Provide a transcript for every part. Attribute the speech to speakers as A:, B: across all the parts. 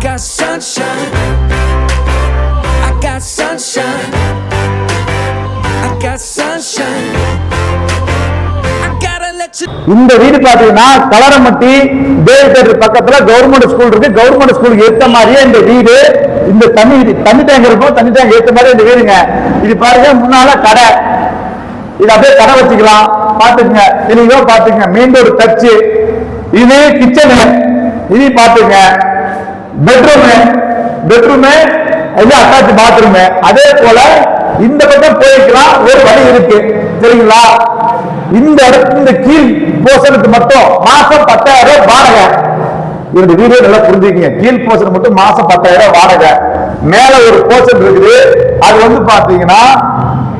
A: got sunshine. I got sunshine. I got sunshine. I gotta let you.
B: இந்த வீடு பாத்தீங்கன்னா கலரமட்டி தேவி theatre பக்கத்துல government school இருக்கு. கவர்மெண்ட் ஸ்கூலுக்கு ஏத்த மாதிரியே இந்த வீடு. இந்த தண்ணி டேங்க் இருக்கும். தண்ணி டேங்க் ஏத்த மாதிரி இந்த வீடுங்க. இது பாருங்க, முன்னால கடை. இது அப்படியே கடை வச்சுக்கலாம். பாத்துக்கங்க, தெளிவா பாத்துக்கங்க. Main road touch. இது கிச்சனு. இது பாத்துங்க, பெட்ரூம் இது அட்டாச் பாத்ரூம். அதே போல இந்த பக்கம் போய்க்கலாம், ஒரு வழி இருக்கு. சரிங்களா? இந்த கீழ் போர்ஷனுக்கு மட்டும் மாசம் 10,000 வாடகை. இந்த வீடியோ நல்லா புரிஞ்சுக்கீங்க. கீழ் போர்ஷன் மட்டும் மாசம் 10,000 வாடகை. மேல ஒரு போர்ஷன் இருக்குது. அது வந்து பாத்தீங்கன்னா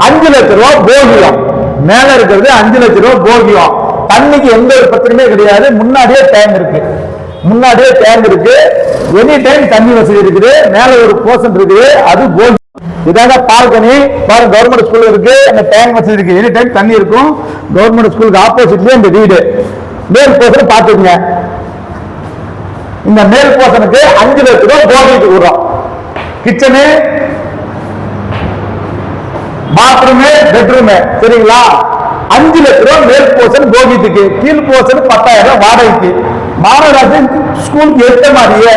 B: 5 லட்சம் ரூபாய் போகியம். மேல இருக்கிறது 5 லட்சம் ரூபாய் போகியம். தண்ணிக்கு எந்த ஒரு பிரச்சனையுமே கிடையாது. முன்னாடியே டேங்க் இருக்கு. எனி டைம் தண்ணி வசதி இருக்குது. மேல ஒரு போர்ஷன் இருக்குது. அது போகியம். இதாக பால்கனி பாருங்க. கவர்மெண்ட் ஸ்கூல் இருக்கு. அந்த டேங்க் வசதி இருக்கு. எனி டைம் தண்ணி இருக்கும். கவர்மெண்ட் ஸ்கூலுக்கு ஆப்போசிட்லயே இந்த வீடு. மேல் போர்ஷன் பாத்துக்கங்க. இந்த மேல் போர்ஷனுக்கு 5 லட்சம் ரூபாய் போகிட்டு விடுறோம். Kitchen, bathroom, bedroom. சரிங்களா? 5 லட்சம் ரூபாய் மேல் போர்ஷன் போகிட்டுக்கு. கீழ் போர்ஷன் 10,000 வாடகைக்கு. மாநகராட்சி ஸ்கூலுக்கு ஏற்ற மாதிரியே